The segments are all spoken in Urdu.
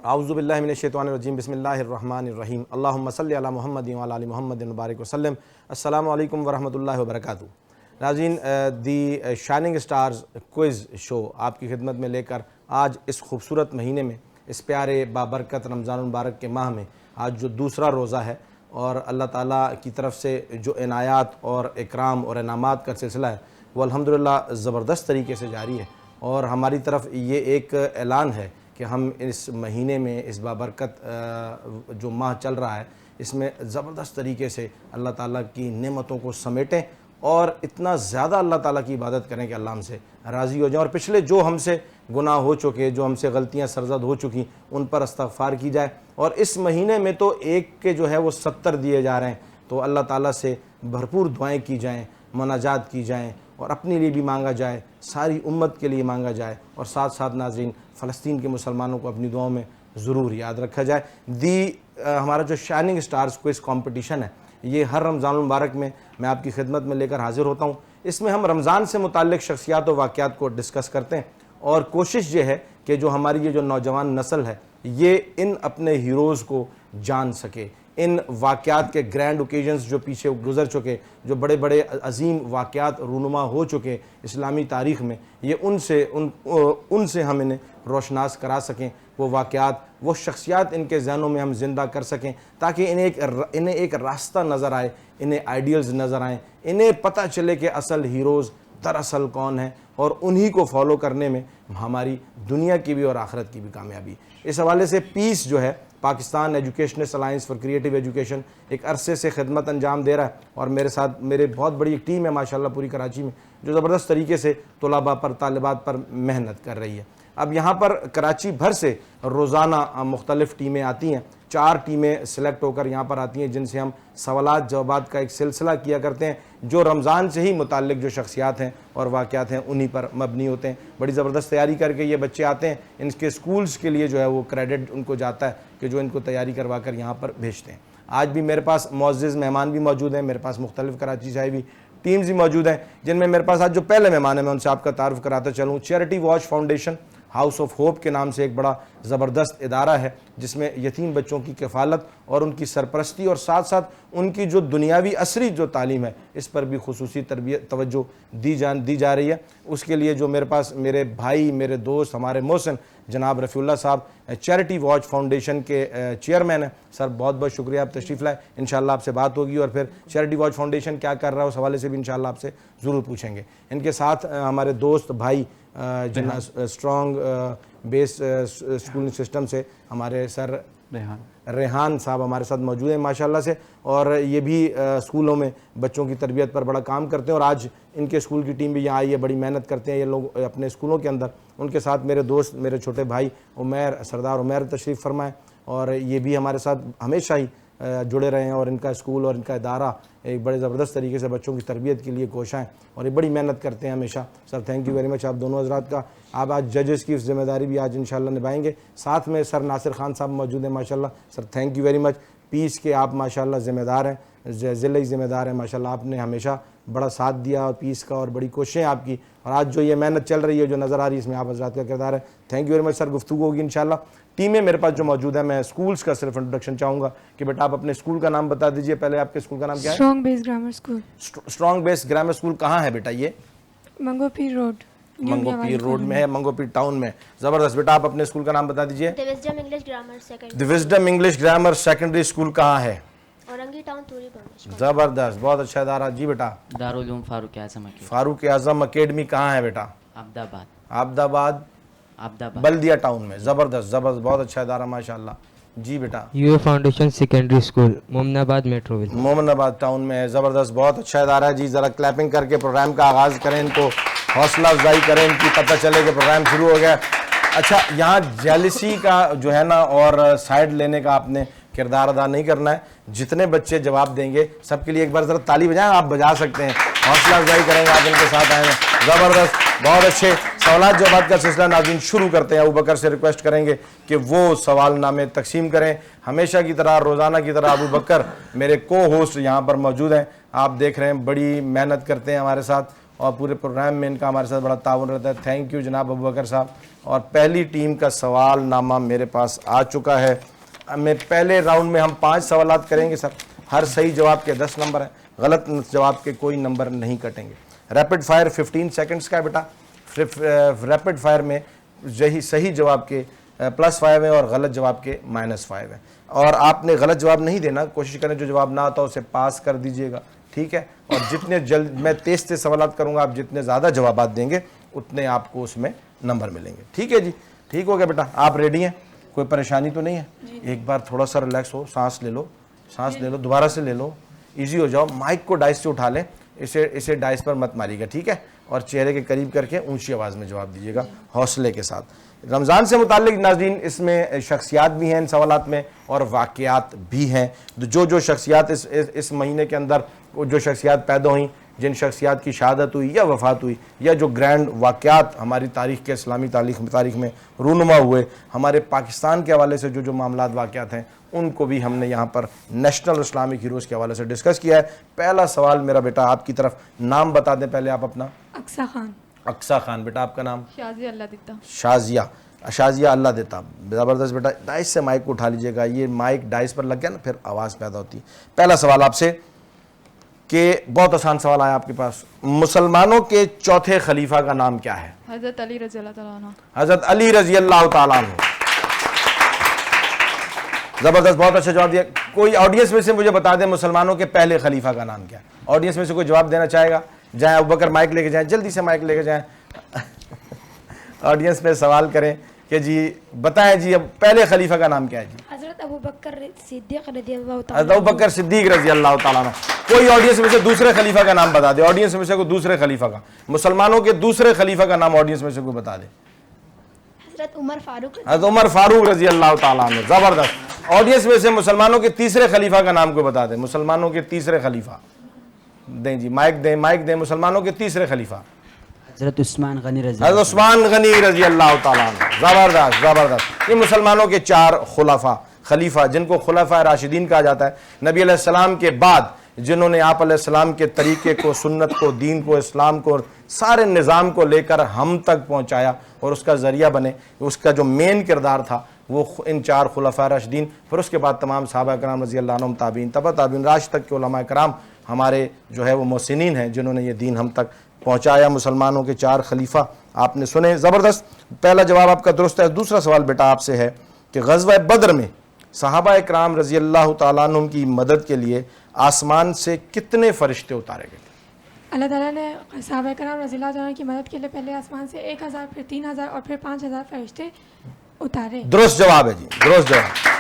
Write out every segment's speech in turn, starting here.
اعوذ باللہ من الشیطان الرجیم بسم اللہ الرحمن الرحیم اللہم صلی علی محمد وعلی آل محمد مبارک وسلم. السلام علیکم ورحمۃ اللہ وبرکاتہ. ناظرین، دی شائننگ سٹارز کوئز شو آپ کی خدمت میں لے کر آج اس خوبصورت مہینے میں، اس پیارے بابرکت رمضان المبارک کے ماہ میں آج جو دوسرا روزہ ہے اور اللہ تعالیٰ کی طرف سے جو عنایات اور اکرام اور انعامات کا سلسلہ ہے وہ الحمدللہ زبردست طریقے سے جاری ہے. اور ہماری طرف یہ ایک اعلان ہے کہ ہم اس مہینے میں، اس بابرکت جو ماہ چل رہا ہے، اس میں زبردست طریقے سے اللہ تعالیٰ کی نعمتوں کو سمیٹیں اور اتنا زیادہ اللہ تعالیٰ کی عبادت کریں کہ اللہ ہم سے راضی ہو جائیں، اور پچھلے جو ہم سے گناہ ہو چکے، جو ہم سے غلطیاں سرزد ہو چکی، ان پر استغفار کی جائے. اور اس مہینے میں تو ایک کے جو ہے وہ 70 دیے جا رہے ہیں، تو اللہ تعالیٰ سے بھرپور دعائیں کی جائیں، مناجات کی جائیں، اور اپنے لیے بھی مانگا جائے، ساری امت کے لیے مانگا جائے، اور ساتھ ساتھ ناظرین فلسطین کے مسلمانوں کو اپنی دعاؤں میں ضرور یاد رکھا جائے. ہمارا جو شائننگ سٹارز کوئز کمپٹیشن ہے، یہ ہر رمضان المبارک میں آپ کی خدمت میں لے کر حاضر ہوتا ہوں. اس میں ہم رمضان سے متعلق شخصیات و واقعات کو ڈسکس کرتے ہیں، اور کوشش یہ ہے کہ جو ہماری یہ جو نوجوان نسل ہے یہ ان اپنے ہیروز کو جان سکے، ان واقعات کے گرینڈ اوکیزنز جو پیچھے گزر چکے، جو بڑے بڑے عظیم واقعات رونما ہو چکے اسلامی تاریخ میں، یہ ان سے ہم انہیں روشناس کرا سکیں. وہ واقعات، وہ شخصیات ان کے ذہنوں میں ہم زندہ کر سکیں، تاکہ انہیں ایک راستہ نظر آئے، انہیں آئیڈیلز نظر آئیں، انہیں پتہ چلے کہ اصل ہیروز دراصل کون ہیں، اور انہی کو فالو کرنے میں ہماری دنیا کی بھی اور آخرت کی بھی کامیابی. اس حوالے سے پیس جو ہے، Pakistan educationist alliance for creative education, ایک عرصے سے خدمت انجام دے رہا ہے، اور میرے ساتھ میرے بہت بڑی ایک ٹیم ہے ماشاءاللہ پوری کراچی میں، جو زبردست طریقے سے طلباء پر، طالبات پر محنت کر رہی ہے. اب یہاں پر کراچی بھر سے روزانہ مختلف ٹیمیں آتی ہیں، 4 ٹیمیں سلیکٹ ہو کر یہاں پر آتی ہیں، جن سے ہم سوالات جوابات کا ایک سلسلہ کیا کرتے ہیں، جو رمضان سے ہی متعلق جو شخصیات ہیں اور واقعات ہیں انہی پر مبنی ہوتے ہیں. بڑی زبردست تیاری کر کے یہ بچے آتے ہیں، ان کے سکولز کے لیے جو ہے وہ کریڈٹ ان کو جاتا ہے کہ جو ان کو تیاری کروا کر یہاں پر بھیجتے ہیں. آج بھی میرے پاس معزز مہمان بھی موجود ہیں، میرے پاس مختلف کراچی سے بھی ٹیمز بھی موجود ہیں، جن میں میرے پاس آج جو پہلے مہمان ہیں میں ان سے آپ کا تعارف کراتا چلوں. Charity watch foundation house of hope کے نام سے ایک بڑا زبردست ادارہ ہے، جس میں یتیم بچوں کی کفالت اور ان کی سرپرستی اور ساتھ ساتھ ان کی جو دنیاوی عصری جو تعلیم ہے اس پر بھی خصوصی توجہ دی جا رہی ہے. اس کے لیے جو میرے پاس میرے بھائی، میرے دوست، ہمارے محسن جناب رفیع اللہ صاحب چیریٹی واچ فاؤنڈیشن کے چیئرمین ہیں. سر بہت بہت شکریہ، آپ تشریف لائے. انشاءاللہ آپ سے بات ہوگی، اور پھر چیریٹی واچ فاؤنڈیشن کیا کر رہا ہے اس حوالے سے بھی انشاءاللہ آپ سے ضرور پوچھیں گے. ان کے ساتھ ہمارے دوست بھائی اسٹرانگ بیس اسکولنگ سسٹم سے ہمارے سر ریحان صاحب ہمارے ساتھ موجود ہیں ماشاءاللہ سے، اور یہ بھی اسکولوں میں بچوں کی تربیت پر بڑا کام کرتے ہیں، اور آج ان کے اسکول کی ٹیم بھی یہاں آئی ہے، بڑی محنت کرتے ہیں یہ لوگ اپنے اسکولوں کے اندر. ان کے ساتھ میرے دوست، میرے چھوٹے بھائی سردار عمیر تشریف فرمائے، اور یہ بھی ہمارے ساتھ ہمیشہ ہی جڑے رہے ہیں، اور ان کا اسکول اور ان کا ادارہ ایک بڑے زبردست طریقے سے بچوں کی تربیت کے لیے کوشاں ہیں، اور یہ بڑی محنت کرتے ہیں ہمیشہ. سر تھینک یو ویری مچ آپ دونوں حضرات کا. آپ آج ججز کی ذمہ داری بھی آج انشاءاللہ نبھائیں گے. ساتھ میں سر ناصر خان صاحب موجود ہیں ماشاءاللہ. Sir thank you very much. پیس کے آپ ماشاءاللہ ذمہ دار ہیں، ضلعی ذمہ دار ہیں ماشاءاللہ. آپ نے ہمیشہ بڑا ساتھ دیا اور پیس کا، اور بڑی کوششیں آپ کی، اور آج جو یہ محنت چل رہی ہے جو نظر آ رہی ہے اس میں آپ حضرات کا کردار ہے. تھینک یو ویری مچ سر. گفتگو ہوگی انشاءاللہ. ٹیمیں میرے پاس جو موجود ہیں، میں اسکولز کا صرف انٹروڈکشن چاہوں گا کہ بیٹا آپ اپنے اسکول کا نام بتا دیجئے. پہلے آپ کے اسکول کا نام کیا ہے؟ اسٹرانگ بیس گرامر اسکول. اسٹرانگ بیس گرامر اسکول کہاں ہے بیٹا؟ یہ منگو پیر روڈ. منگو پیر روڈ میں ہے، منگو پیر ٹاؤن میں. زبردست. بیٹا آپ اپنے اسکول کا نام بتا دیجئے. The wisdom English grammar secondary. The wisdom English grammar secondary school کہاں ہے؟ اورنگی ٹاؤن توری پرمیش. زبردست، بہت اچھا ادارہ. جی بیٹا. دارالعلوم فاروق اعظم اکیڈمی. فاروق اعظم اکیڈمی کہاں ہے بیٹا؟ عبد آباد بلدیہ ٹاؤن میں. زبردست زبردست، بہت اچھا ادارہ ماشاءاللہ. جی بیٹا. یو فاؤنڈیشن سیکنڈری اسکول مومن آباد میٹرو ویل. مومن آباد ٹاؤن میں ہے. زبردست، بہت اچھا ادارہ ہے. جی ذرا کلیپنگ کر کے پروگرام کا آغاز کریں، ان کو حوصلہ افزائی کریں، ان کی پتہ چلے کہ پروگرام شروع ہو گیا. اچھا، یہاں جیلسی کا جو ہے نا اور سائڈ لینے کا آپ نے کردار ادا نہیں کرنا ہے. جتنے بچے جواب دیں گے سب کے لیے ایک بار ذرا تالی بجائیں. آپ بجا سکتے ہیں، حوصلہ افزائی کریں گے، آپ ان کے ساتھ آئے ہیں. زبردست، بہت اچھے. سوالات جوابات کا سلسلہ ناظرین شروع کرتے ہیں. ابوبکر سے ریکویسٹ کریں گے کہ وہ سوال نامے تقسیم کریں. ہمیشہ کی طرح، روزانہ کی طرح ابوبکر میرے کو ہوسٹ یہاں پر موجود ہیں. آپ دیکھ رہے ہیں بڑی محنت کرتے ہیں ہمارے ساتھ، اور پورے پروگرام میں ان کا ہمارے ساتھ بڑا تعاون رہتا ہے. تھینک یو جناب ابو بکر صاحب. اور پہلی ٹیم کا سوال نامہ میرے پاس آ چکا ہے. میں پہلے راؤنڈ میں ہم 5 سوالات کریں گے سر. ہر صحیح جواب کے 10 نمبر ہیں, غلط جواب کے کوئی نمبر نہیں کٹیں گے. ریپڈ فائر 15 سیکنڈز کا ہے بیٹا. ریپڈ فائر میں صحیح جواب کے +5 ہیں اور غلط جواب کے -5 ہیں. اور آپ نے غلط جواب نہیں دینا, کوشش کریں جو جواب نہ آتا اسے پاس کر دیجئے گا, ٹھیک ہے. اور جتنے جلد میں تیز سوالات کروں گا, آپ جتنے زیادہ جوابات دیں گے اتنے آپ کو اس میں نمبر ملیں گے, ٹھیک ہے جی. ٹھیک ہو گیا بیٹا, آپ ریڈی ہیں؟ کوئی پریشانی تو نہیں ہے؟ ایک بار تھوڑا سا ریلیکس ہو, سانس لے لو, دوبارہ سے لے لو, ایزی ہو جاؤ. مائک کو ڈائس سے اٹھا لیں, اسے ڈائس پر مت ماریے گا, ٹھیک ہے. اور چہرے کے قریب کر کے اونچی آواز میں جواب دیجیے گا, حوصلے کے ساتھ. رمضان سے متعلق ناظرین اس میں شخصیات بھی ہیں ان سوالات میں اور واقعات بھی ہیں. جو شخصیات اس مہینے کے اندر جو شخصیات پیدا ہوئیں, جن شخصیات کی شہادت ہوئی یا وفات ہوئی, یا جو گرینڈ واقعات ہماری تاریخ کے اسلامی تاریخ میں رونما ہوئے, ہمارے پاکستان کے حوالے سے جو معاملات واقعات ہیں, ان کو بھی ہم نے یہاں پر نیشنل اسلامک ہیروز کے حوالے سے ڈسکس کیا ہے. پہلا سوال میرا بیٹا آپ کی طرف, نام بتا دیں پہلے آپ اپنا. اقصا خان. اقصا خان. بیٹا آپ کا نام؟ شازیہ اللہ دیتا. شازیہ اللہ دیتا. زبردست بیٹا. ڈائس سے مائک کو اٹھا لیجئے گا, یہ مائک ڈائس پر لگ گیا نا پھر آواز پیدا ہوتی ہے. پہلا سوال آپ سے, کہ بہت آسان سوال آیا آپ کے پاس. مسلمانوں کے چوتھے خلیفہ کا نام کیا ہے؟ حضرت علی رضی اللہ تعالیٰ عنہ. حضرت علی رضی اللہ تعالیٰ عنہ. زبردست, بہت اچھا جواب دیا. کوئی آڈینس میں سے مجھے بتا دیں مسلمانوں کے پہلے خلیفہ کا نام کیا ہے؟ آڈینس میں سے کوئی جواب دینا چاہے گا؟ جائیں ابو بکر مائک لے کے جائیں, جلدی سے مائک لے کے جائیں. آڈینس میں سوال کریں کہ جی بتائیں جی اب پہلے خلیفہ کا نام کیا ہے؟ جی حضرت ابو بکر صدیق رضی اللہ حضرت تعالیٰ. ابو بکر صدیق رضی اللہ تعالیٰ عنہ. کوئی آڈینس میں سے دوسرے خلیفہ کا نام بتا دے, آڈینس میں سے کوئی دوسرے خلیفہ کا, مسلمانوں کے دوسرے خلیفہ کا نام آڈینس میں سے کوئی بتا دے. حضرت عمر فاروق. حضرت عمر فاروق رضی اللہ تعالیٰ عنہ. زبردست. آڈینس میں سے مسلمانوں کے تیسرے خلیفہ کا نام کوئی بتا دے. مسلمانوں کے تیسرے خلیفہ دیں جی, مائک دیں. مسلمانوں کے تیسرے خلیفہ حضرت عثمان غنی رضی حضرت عثمان غنی رضی اللہ تعالیٰ عنہ. زبردست. یہ مسلمانوں کے 4 خلیفہ جن کو خلفاء راشدین کہا جاتا ہے, نبی علیہ السلام کے بعد جنہوں نے آپ علیہ السلام کے طریقے کو, سنت کو, دین کو, اسلام کو, سارے نظام کو لے کر ہم تک پہنچایا اور اس کا ذریعہ بنے. اس کا جو مین کردار تھا وہ ان 4 خلفاء راشدین, پھر اس کے بعد تمام صحابہ کرام رضی اللہ عنہم, تابعین, تبع تابعین, راشد تک کے علماء کرام ہمارے جو ہے وہ محسنین ہیں جنہوں نے یہ دین ہم تک پہنچایا. مسلمانوں کے 4 خلیفہ آپ نے سنے. زبردست. پہلا جواب آپ کا درست ہے. دوسرا سوال بیٹا آپ سے ہے کہ غزوہ بدر میں صحابہ اکرام رضی اللہ تعالیٰ عنہم کی مدد کے لیے آسمان سے کتنے فرشتے اتارے گئے؟ اللہ تعالیٰ نے صحابہ کرام رضی اللہ عنہ کی مدد کے لیے پہلے آسمان سے 1000 پھر 3000 اور پھر 5000 فرشتے اتارے. درست جواب ہے جی, درست جواب.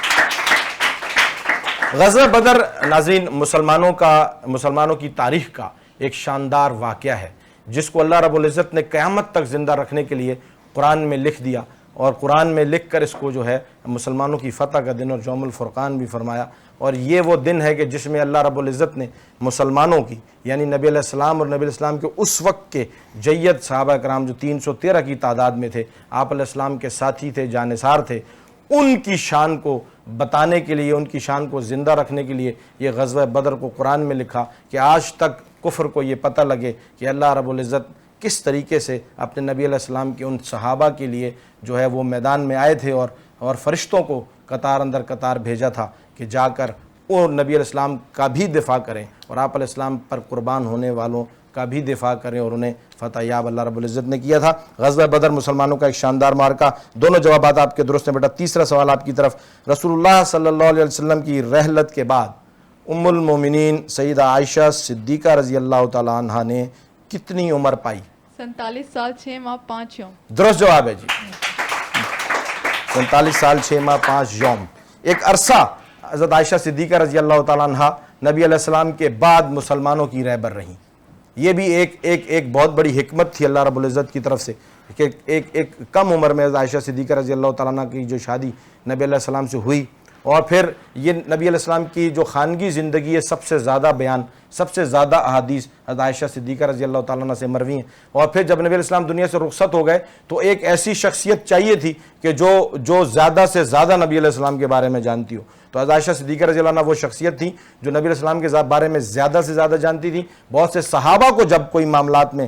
غزوہ بدر ناظرین مسلمانوں کی تاریخ کا ایک شاندار واقعہ ہے جس کو اللہ رب العزت نے قیامت تک زندہ رکھنے کے لیے قرآن میں لکھ دیا, اور قرآن میں لکھ کر اس کو جو ہے مسلمانوں کی فتح کا دن اور یوم الفرقان بھی فرمایا. اور یہ وہ دن ہے کہ جس میں اللہ رب العزت نے مسلمانوں کی, یعنی نبی علیہ السلام اور نبی علیہ السلام کے اس وقت کے جید صحابہ کرام جو 313 کی تعداد میں تھے, آپ علیہ السلام کے ساتھی تھے, جانثار تھے, ان کی شان کو بتانے کے لیے, ان کی شان کو زندہ رکھنے کے لیے یہ غزوہ بدر کو قرآن میں لکھا کہ آج تک کفر کو یہ پتہ لگے کہ اللہ رب العزت کس طریقے سے اپنے نبی علیہ السلام کے ان صحابہ کے لیے جو ہے وہ میدان میں آئے تھے اور فرشتوں کو قطار اندر قطار بھیجا تھا کہ جا کر وہ نبی علیہ السلام کا بھی دفاع کریں اور آپ علیہ السلام پر قربان ہونے والوں کا بھی دفاع کریں, اور انہیں فتح یاب اللہ رب العزت نے کیا تھا. غزوہ بدر مسلمانوں کا ایک شاندار معرکہ. دونوں جوابات آپ کے درست ہیں بیٹا. تیسرا سوال آپ کی طرف, رسول اللہ صلی اللہ علیہ وسلم کی رحلت کے بعد ام المومنین سیدہ عائشہ صدیقہ رضی اللہ تعالیٰ عنہ نے کتنی عمر پائی؟ 47 سال 6 ماہ 5 یوم. درست جواب ہے جی, 47 سال 6 ماہ 5 یوم. ایک عرصہ حضرت عائشہ صدیقہ رضی اللہ تعالیٰ عنہ نبی علیہ السلام کے بعد مسلمانوں کی رہبر رہیں. یہ بھی ایک بہت بڑی حکمت تھی اللہ رب العزت کی طرف سے کہ ایک کم عمر میں عائشہ صدیقہ رضی اللہ تعالیٰ عنہ کی جو شادی نبی علیہ السلام سے ہوئی, اور پھر یہ نبی علیہ السلام کی جو خانگی زندگی ہے سب سے زیادہ بیان, سب سے زیادہ احادیث حضرت عائشہ صدیقہ رضی اللہ تعالیٰ عنہ سے مروی ہیں. اور پھر جب نبی علیہ السلام دنیا سے رخصت ہو گئے تو ایک ایسی شخصیت چاہیے تھی کہ جو زیادہ سے زیادہ نبی علیہ السلام کے بارے میں جانتی ہو. تو حضرت عائشہ صدیقہ رضی اللہ عنہ وہ شخصیت تھی جو نبی علیہ السلام کے بارے میں زیادہ سے زیادہ جانتی تھی. بہت سے صحابہ کو جب کوئی معاملات میں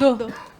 2।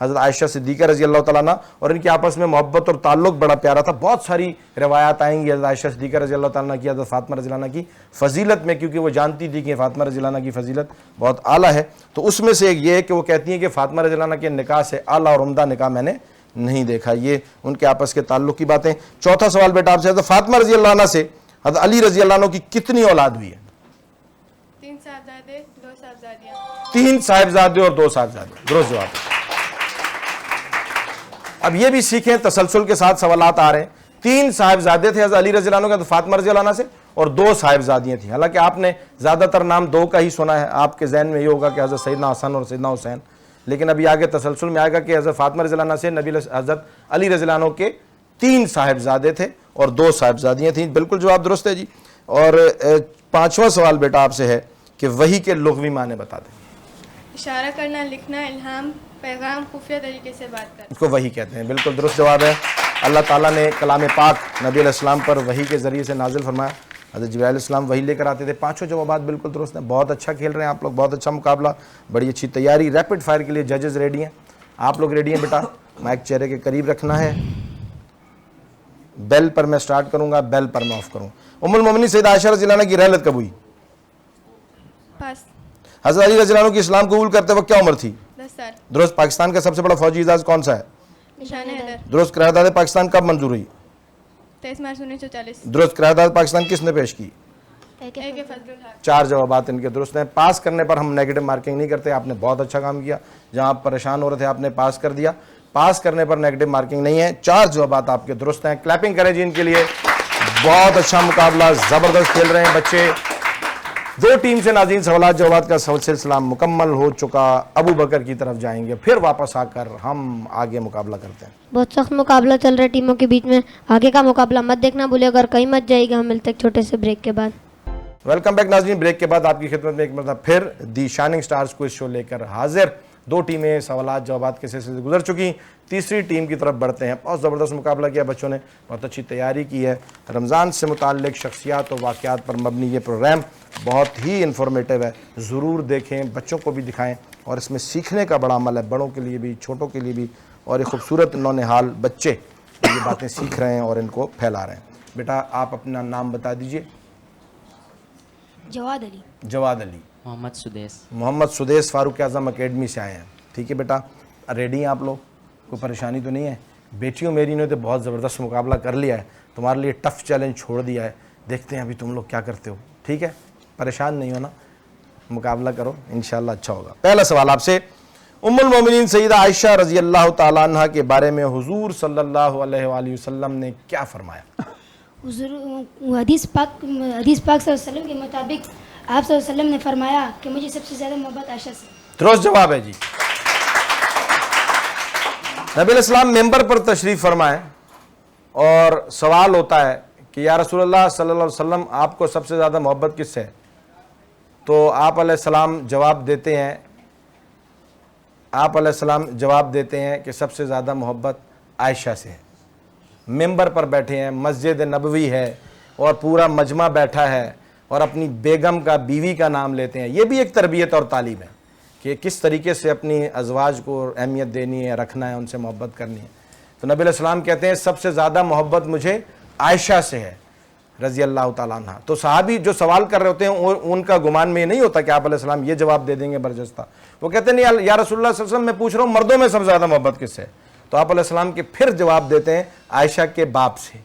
حضرت عائشہ صدیقہ رضی اللہ تعالیٰ عنہ, اور ان کی آپس میں محبت اور تعلق بڑا پیارا تھا. بہت ساری روایات آئیں گی حضرت عائشہ صدیقہ رضی اللہ تعالیٰ عنہ کی حضرت فاطمہ رضی اللہ عنہ کی فضیلت میں, کیونکہ وہ جانتی تھی کہ فاطمہ رضی اللہ عنہ کی فضیلت بہت اعلیٰ ہے. تو اس میں سے ایک یہ ہے کہ وہ کہتی ہیں کہ فاطمہ رضی اللہ عنہ کے نکاح سے اعلیٰ اور عمدہ نکاح میں نے نہیں دیکھا. یہ ان کے آپس کے تعلق کی باتیں. چوتھا سوال بیٹا آپ سے, حضرت فاطمہ رضی اللہ عنہ سے حضرت علی رضی اللہ عنہ کی کتنی اولاد ہوئی ہے؟ 3 صاحبزادے 2 صاحبزادیاں. 3 صاحبزادے اور 2 صاحبزادے, درست جواب ہے. اب یہ بھی سیکھیں, تسلسل کے ساتھ سوالات آ رہے ہیں. 3 صاحبزادے تھے حضرت علی رضی اللہ عنہ کے, حضرت فاطمہ رضی اللہ عنہ سے, اور 2 صاحبزادیاں تھیں. حالانکہ آپ نے زیادہ تر نام 2 کا ہی سنا ہے, آپ کے ذہن میں یہ ہوگا کہ حضرت سیدنا حسن اور سیدنا حسین, لیکن ابھی آگے تسلسل میں آئے گا کہ حضرت فاطمہ رضی اللہ عنہ سے حضرت علی رضی اللہ عنہ کے 3 صاحبزادے تھے اور 2 صاحبزادیاں تھیں. بالکل جواب درست ہے جی. اور 5واں سوال بیٹا آپ سے ہے کہ وحی کے لغوی معنی بتا دیں. اشارہ کرنا, لکھنا, الہام, پیغام, خفیہ طریقے سے بات کرنا. اس کو وحی کہتے ہیں. بالکل درست جواب ہے. اللہ تعالیٰ نے کلام پاک نبی علیہ السلام پر وحی کے ذریعے سے نازل فرمایا. حضرت جبرائیل علیہ السلام وحی لے کر آتے تھے. 5 جوابات بالکل درست ہیں. بہت اچھا کھیل رہے ہیں آپ لوگ, بہت اچھا مقابلہ, بڑی اچھی تیاری. ریپڈ فائر کے لیے ججز ریڈی ہیں, آپ لوگ ریڈی ہیں بیٹا؟ مائک چہرے کے قریب رکھنا ہے. بیل پر میں سٹارٹ کروں گا, بیل پر میں آف کروں. ام المومنین سیدہ عائشہ رضی اللہ عنہ کی رحلت کب ہوئی؟ پاس. حضرت علی رضی اللہ عنہ کی اسلام قبول کرتے وقت کیا عمر تھی؟ 10 سال. درست. پاکستان کا سب سے بڑا فوجی اعزاز کون سا ہے؟ نشان حیدر. درست. قرارداد پاکستان کب منظور ہوئی؟ 23 مارچ 1940. درست. قرارداد پاکستان کس نے پیش کی؟ اے کے فضل الحق. 4 جوابات ان کے درست ہیں. پاس کرنے پر ہم نیگیٹو مارکنگ نہیں کرتے. آپ نے بہت اچھا کام کیا, جہاں آپ پریشان ہو رہے تھے آپ نے پاس کر دیا. پاس کرنے پر نیگیٹو مارکنگ نہیں ہے. 4 جوابات آپ کے درست ہیں. کلیپنگ کریں جی ان کے لیے. بہت اچھا مقابلہ, زبردست کھیل رہے ہیں بچے. 2 ٹیم سے ناظرین سوالات جوابات کا سلسلہ مکمل ہو چکا. ابو بکر کی طرف جائیں گے, پھر واپس آ کر ہم آگے مقابلہ کرتے ہیں. بہت سخت مقابلہ چل رہا ہے ٹیموں کے بیچ میں. آگے کا مقابلہ مت دیکھنا بھولے, اگر کہیں مت جائے گا. ہم ملتے ہیں چھوٹے سے بریک کے بعد. ویلکم بیک ناظرین. بریک کے بعد آپ کی خدمت میں ایک مرتبہ پھر دی شائننگ سٹارز کوئز شو لے کر حاضر. 2 ٹیمیں سوالات جوابات کے سلسلے سے گزر چکی. تیسری ٹیم کی طرف بڑھتے ہیں. بہت زبردست مقابلہ کیا بچوں نے, بہت اچھی تیاری کی ہے. رمضان سے متعلق شخصیات و واقعات پر مبنی یہ پروگرام بہت ہی انفارمیٹیو ہے. ضرور دیکھیں, بچوں کو بھی دکھائیں, اور اس میں سیکھنے کا بڑا عمل ہے, بڑوں کے لیے بھی چھوٹوں کے لیے بھی. اور یہ خوبصورت نونہال بچے یہ باتیں سیکھ رہے ہیں اور ان کو پھیلا رہے ہیں. بیٹا آپ اپنا نام بتا دیجئے. جواد علی. جواد علی. محمد سدیس. محمد سدیس فاروق اعظم اکیڈمی سے آئے ہیں. ٹھیک ہے بیٹا, ریڈی ہیں آپ لوگ؟ کوئی پریشانی تو نہیں ہے؟ بیٹیوں میری نے تو بہت زبردست مقابلہ کر لیا ہے, تمہارے لیے ٹف چیلنج چھوڑ دیا ہے. دیکھتے ہیں ابھی تم لوگ کیا کرتے ہو. ٹھیک ہے, پریشان نہیں ہونا, مقابلہ کرو, انشاءاللہ اچھا ہوگا. پہلا سوال آپ سے, ام المومنین سیدہ عائشہ رضی اللہ تعالیٰ عنہ کے بارے میں حضور صلی اللہ علیہ وآلہ وسلم نے کیا فرمایا؟ حدیث پاک صلی اللہ علیہ وسلم کے مطابق آپ صلی اللہ علیہ وسلم نے فرمایا کہ مجھے سب سے زیادہ محبت عائشہ سے. درست جواب ہے جی. نبی علیہ السلام ممبر پر تشریف فرمائیں اور سوال ہوتا ہے کہ یا رسول اللہ صلی اللہ علیہ وسلم آپ کو سب سے زیادہ محبت کس سے ہے؟ تو آپ علیہ السلام جواب دیتے ہیں کہ سب سے زیادہ محبت عائشہ سے ہے. ممبر پر بیٹھے ہیں, مسجد نبوی ہے اور پورا مجمع بیٹھا ہے, اور اپنی بیگم کا, بیوی کا نام لیتے ہیں. یہ بھی ایک تربیت اور تعلیم ہے کہ کس طریقے سے اپنی ازواج کو اہمیت دینی ہے, رکھنا ہے, ان سے محبت کرنی ہے. تو نبی علیہ السلام کہتے ہیں سب سے زیادہ محبت مجھے عائشہ سے ہے رضی اللہ تعالیٰ عنہ. تو صحابی جو سوال کر رہے ہوتے ہیں ان کا گمان میں یہ نہیں ہوتا کہ آپ علیہ السلام یہ جواب دے دیں گے برجستہ. وہ کہتے ہیں نہیں یا رسول اللہ صلی اللہ علیہ وسلم, میں پوچھ رہا ہوں مردوں میں سب سے زیادہ محبت کس سے ہے؟ تو آپ علیہ السلام کے پھر جواب دیتے ہیں عائشہ کے باپ سے.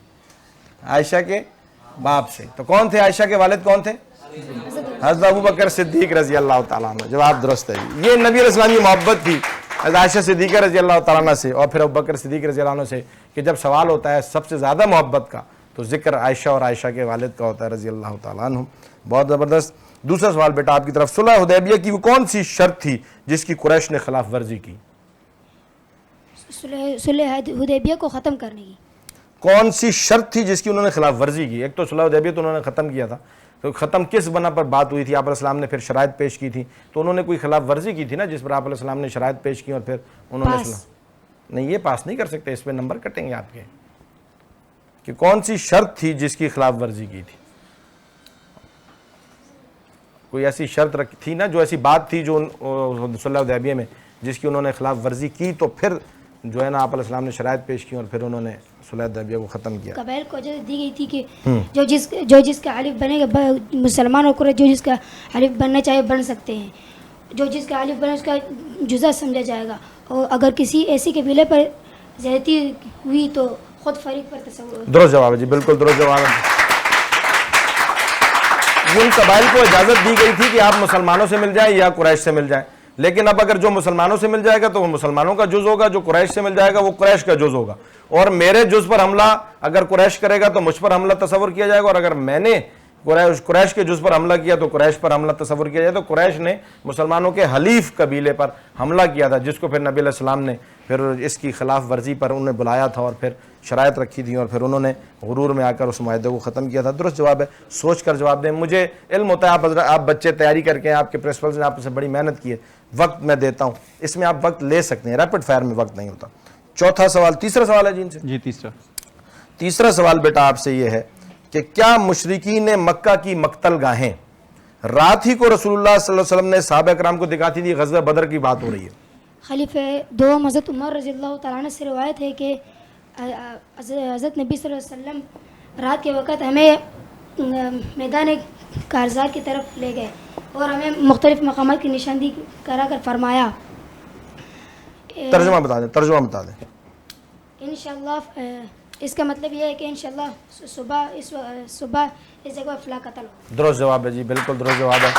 عائشہ کے باپ سے. تو کون تھے عائشہ کے والد؟ کون تھے؟ حضرت ابو بکر صدیق رضی اللہ تعالیٰ عنہ. جواب درست ہے. یہ نبی علیہ السلام کی محبت تھی حضرت عائشہ صدیقہ رضی اللہ تعالیٰ عنہ سے, اور پھر ابو بکر صدیق رضی اللہ عنہ سے, کہ جب سوال ہوتا ہے سب سے زیادہ محبت کا تو ذکر عائشہ اور عائشہ کے والد کا ہوتا ہے رضی اللہ تعالیٰ عنہ. بہت زبردست. دوسرا سوال بیٹا آپ کی طرف, صلح حدیبیہ کی وہ کون سی شرط تھی جس کی قریش نے خلاف ورزی کی؟ صلح حدیبیہ کو ختم کرنے کی. کون سی شرط تھی جس کی انہوں نے خلاف ورزی کی؟ ایک تو صلح حدیبیہ تو انہوں نے ختم کیا تھا, تو ختم کس بنا پر بات ہوئی تھی؟ آپ علیہ السلام نے پھر شرائط پیش کی تھی, تو انہوں نے کوئی خلاف ورزی کی تھی نا جس پر آپ علیہ السلام نے شرائط پیش کی اور پھر انہوں نے نہیں, یہ پاس نہیں کر سکتے, اس پہ نمبر کٹیں گے آپ کے. کہ کون سی شرط تھی جس کی خلاف ورزی کی تھی؟ کوئی ایسی شرط تھی نا, جو ایسی بات تھی جو صلح حدیبیہ میں جس کی انہوں نے خلاف ورزی کی تو پھر جو ہے نا آپ علیہ السلام نے شرائط پیش کی اور پھر انہوں نے صلح حدیبیہ کو ختم کیا. قبائل کو اجازت دی گئی تھی کہ جو جس کا حلیف بنے گا مسلمانوں کو جو جس کا حلیف بننا چاہے بن سکتے ہیں, جو جس کا حلیف بنے اس کا جزا سمجھا جائے گا, اور اگر کسی ایسی قبیلے پر زیادتی ہوئی تو خود فریق پر تصور. درست جواب ہے جی, بالکل درست جواب ہے. ان قبائل کو اجازت دی گئی تھی کہ آپ مسلمانوں سے مل جائیں یا قریش سے مل جائیں, لیکن اب اگر جو مسلمانوں سے مل جائے گا تو وہ مسلمانوں کا جز ہوگا, جو قریش سے مل جائے گا وہ قریش کا جز ہوگا, اور میرے جز پر حملہ اگر قریش کرے گا تو مجھ پر حملہ تصور کیا جائے گا, اور اگر میں نے قریش کے جز پر حملہ کیا تو قریش پر حملہ تصور کیا جائے. تو قریش نے مسلمانوں کے حلیف قبیلے پر حملہ کیا تھا, جس کو پھر نبی علیہ السلام نے پھر اس کی خلاف ورزی پر انہیں بلایا تھا اور پھر شرائط رکھی تھی, اور پھر انہوں نے غرور میں آ کر اس معاہدے کو ختم کیا تھا. درست جواب ہے, سوچ کر جواب دیں. مجھے علم ہوتا ہے آپ بچے تیاری کر کے, آپ کے پرنسپلز نے آپ سے بڑی محنت کی ہے, وقت میں دیتا ہوں, اس میں آپ وقت لے سکتے ہیں, ریپڈ فائر میں وقت نہیں ہوتا. چوتھا سوال, تیسرا سوال ہے جی ان سے. جی تیسرا سوال بیٹا آپ سے یہ ہے کہ کیا مشرکین مکہ کی مقتل گاہیں رات ہی کو رسول اللہ صلی اللہ علیہ وسلم نے صحابہ کرام کو دکھاتی تھی؟ غزوہ بدر کی بات ہو رہی ہے. خلیفہ دوم حضرت عمر رضی اللہ تعالیٰ عنہ سے روایت ہے کہ حضرت نبی صلی اللہ علیہ وسلم رات کے وقت ہمیں میدان کارزار کی طرف لے گئے اور ہمیں مختلف مقامات کی نشاندہی کرا کر فرمایا. ترجمہ بتا دیں. انشاءاللہ اس کا مطلب یہ ہے کہ انشاءاللہ صبح اس جگہ فلاں قتل ہو. درست جواب ہے جی, بالکل درست جواب ہے.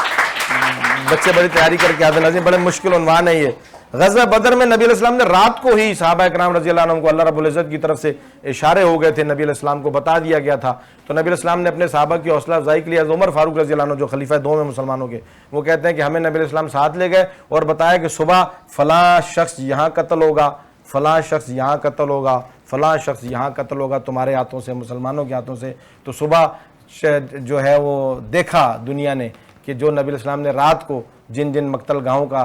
بچے بڑی تیاری کر کے آتے ہیں, بڑے مشکل عنوان ہے یہ. غزوہ بدر میں نبی علیہ السلام نے رات کو ہی صحابہ کرام رضی اللہ عنہم کو اللہ رب العزت کی طرف سے اشارے ہو گئے تھے, نبی علیہ السلام کو بتا دیا گیا تھا. تو نبی علیہ السلام نے اپنے صحابہ کی حوصلہ افزائی کے لیے عمر فاروق رضی اللہ عنہ جو خلیفہ دوم ہیں مسلمانوں کے, وہ کہتے ہیں کہ ہمیں نبی علیہ السلام ساتھ لے گئے اور بتایا کہ صبح فلاں شخص یہاں قتل ہوگا, فلاں شخص یہاں قتل ہوگا, فلاں شخص یہاں قتل ہوگا تمہارے ہاتھوں سے, مسلمانوں کے ہاتھوں سے. تو صبح جو ہے وہ دیکھا دنیا نے کہ جو نبی علیہ السلام نے رات کو جن جن مقتل گاہوں کا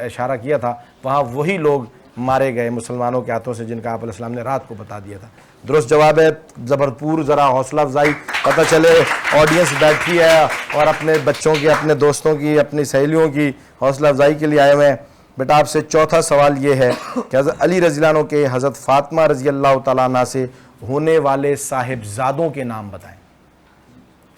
اشارہ کیا تھا وہاں وہی لوگ مارے گئے مسلمانوں کے ہاتھوں سے جن کا آپ علیہ السلام نے رات کو بتا دیا تھا. درست جواب ہے, زبرپور, ذرا حوصلہ افزائی, پتہ چلے آڈینس بیٹھی ہے اور اپنے بچوں کی, اپنے دوستوں کی, اپنی سہیلیوں کی حوصلہ افزائی کے لیے آئے ہوئے ہیں. بیٹا آپ سے چوتھا سوال یہ ہے کہ حضرت علی رضی اللہ عنہ کے حضرت فاطمہ رضی اللہ تعالیٰ عنہ سے ہونے والے صاحبزادوں کے نام بتائیں.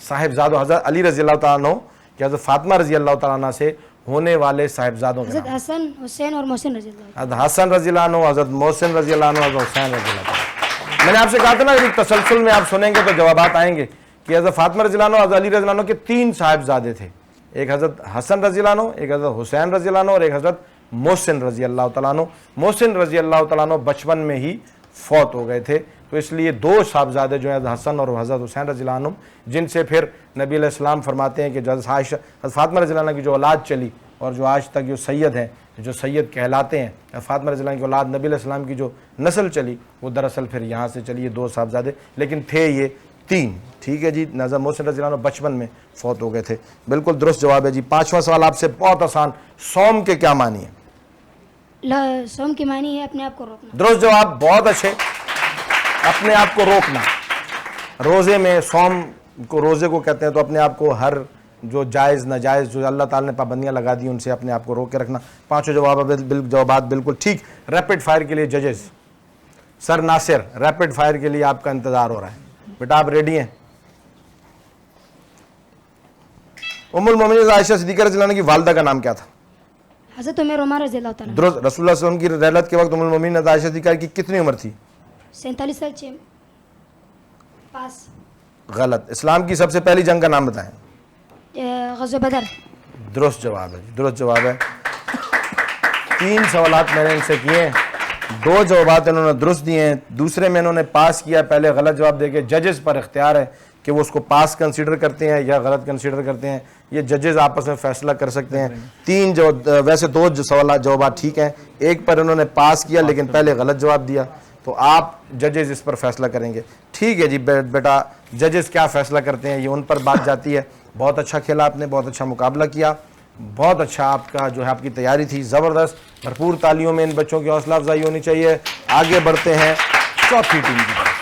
صاحبزادوں, حضرت علی رضی اللہ تعالیٰ عنہ کہ حضرت فاطمہ رضی اللہ تعالیٰ عنہ سے ہونے والے صاحبزادوں کے حضرت نام. حسن, حسین اور محسن رضی اللہ. حضرت حسن رضی اللہ عنہ, حضرت محسن رضی اللہ عنہ, حضرت حسین رضی اللہ عنہ. میں نے آپ سے کہا تھا نا ایک تسلسل میں آپ سنیں گے تو جوابات آئیں گے کہ حضرت فاطمہ رضی اللہ عنہ, حضرت علی رضی اللہ عنہ کے 3 صاحبزادے تھے, ایک حضرت حسن رضی اللہ عنہ, ایک حضرت حسین رضی اللہ عنہ اور ایک حضرت محسن رضی اللہ تعالیٰ عنہ. محسن رضی اللہ تعالیٰ عنہ بچپن میں ہی فوت ہو گئے تھے, تو اس لیے 2 صاحبزادے جو ہیں حضرت حسن اور حضرت حسین رضی اللہ عنہ, جن سے پھر نبی علیہ السلام فرماتے ہیں کہ حضرت فاطمہ رضی اللہ عنہ کی جو اولاد چلی اور جو آج تک جو سید ہیں, جو سید کہلاتے ہیں, فاطمہ رضی اللہ عنہ کی اولاد, نبی علیہ السلام کی جو نسل چلی وہ دراصل پھر یہاں سے چلی. یہ 2 صاحبزادے, لیکن تھے یہ 3. ٹھیک ہے جی. حضرت محسن رضی اللہ عنہ بچپن میں فوت ہو گئے تھے. بالکل درست جواب ہے جی. 5واں سوال آپ سے بہت آسان, صوم کے کیا معنی ہیں؟ صوم کی معنی ہے اپنے آپ کو روکنا. درست جواب, بہت اچھے. اپنے آپ کو روکنا, روزے میں صوم کو, روزے کو کہتے ہیں, تو اپنے آپ کو ہر جو جائز ناجائز جو اللہ تعالیٰ نے پابندیاں لگا دی ان سے اپنے آپ کو روک کے رکھنا. 5 جوابات بالکل ٹھیک. ریپڈ فائر کے لیے ججز سر ناصر, ریپڈ فائر کے لیے آپ کا انتظار ہو رہا ہے. بیٹا آپ ریڈی ہیں؟ ام المومنین عائشہ صدیقہ رضی اللہ عنہ کی والدہ کا نام کیا تھا؟ حضرت عمر عمر رضی اللہ تعالیٰ. درست. رسول اللہ صلی اللہ علیہ وسلم کی رحلت کے وقت ام المومنین عائشہ صدیقہ کی کتنی عمر تھی؟ 47 سال 6 پاس. غلط. اسلام کی سب سے پہلی جنگ کا نام بتائیں. غزوہ بدر. درست جواب ہے, درست جواب ہے. 3 سوالات میں نے ان سے کیے ہیں, 2 جوابات انہوں نے درست دیے ہیں, دوسرے میں انہوں نے پاس کیا. پہلے غلط جواب دے کے ججز پر اختیار ہے کہ وہ اس کو پاس کنسیڈر کرتے ہیں یا غلط کنسیڈر کرتے ہیں. یہ ججز آپس میں فیصلہ کر سکتے ہیں. 3 ویسے 2 جوابات ٹھیک ہیں, ایک پر انہوں نے پاس کیا لیکن پہلے غلط جواب دیا, تو آپ ججز اس پر فیصلہ کریں گے. ٹھیک ہے جی. بیٹا ججز کیا فیصلہ کرتے ہیں یہ ان پر بات جاتی ہے. بہت اچھا کھیلا آپ نے, بہت اچھا مقابلہ کیا, بہت اچھا آپ کا جو ہے آپ کی تیاری تھی, زبردست. بھرپور تالیوں میں ان بچوں کی حوصلہ افزائی ہونی چاہیے. آگے بڑھتے ہیں چوتھی ٹیم کی طرف.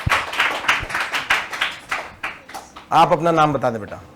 آپ اپنا نام بتا دیں بیٹا.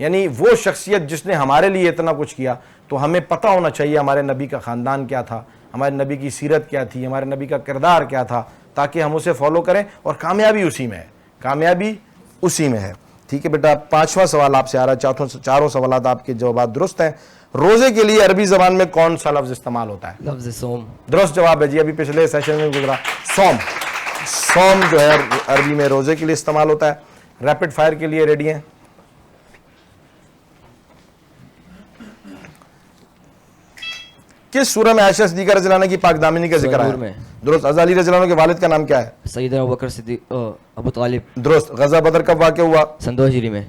یعنی وہ شخصیت جس نے ہمارے لیے اتنا کچھ کیا، تو ہمیں پتہ ہونا چاہیے ہمارے نبی کا خاندان کیا تھا، ہمارے نبی کی سیرت کیا تھی، ہمارے نبی کا کردار کیا تھا، تاکہ ہم اسے فالو کریں، اور کامیابی اسی میں ہے، کامیابی اسی میں ہے. ٹھیک ہے بیٹا. 5واں سوال آپ سے آ رہا ہے. چاروں سوالات آپ کے جوابات درست ہیں. روزے کے لیے عربی زبان میں کون سا لفظ استعمال ہوتا ہے؟ لفظ سوم. درست جواب ہے جی. ابھی پچھلے سیشن میں گزرا سوم. سوم جو ہے عربی میں روزے کے لیے استعمال ہوتا ہے. ریپڈ فائر کے لیے ریڈی ہیں؟ کس سورہ میں عائشہ صدیقہ رضی اللہ عنہ کی پاک دامنی کا ذکر ہے؟ درست. حضرت علی رضی اللہ عنہ کے والد کا نام کیا ہے؟ سیدنا ابوبکر صدیق ابو طالب. درست. غزوہ بدر کب واقع ہوا؟ سن 2 ہجری میں.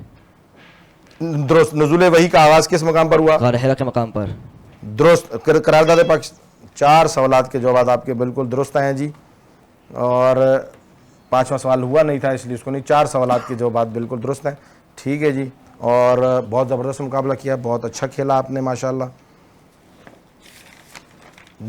درست. نزول وحی کا آغاز کس مقام پر ہوا؟ غار حرا کے مقام پر. درست. قرارداد پاک. 4 سوالات کے جوابات آپ کے بالکل درست ہیں جی. اور 5واں سوال ہوا نہیں تھا اس لیے اس کو نہیں. 4 سوالات کے جوابات بالکل درست ہیں. ٹھیک ہے جی. اور بہت زبردست مقابلہ کیا، بہت اچھا کھیلا آپ نے ماشاءاللہ.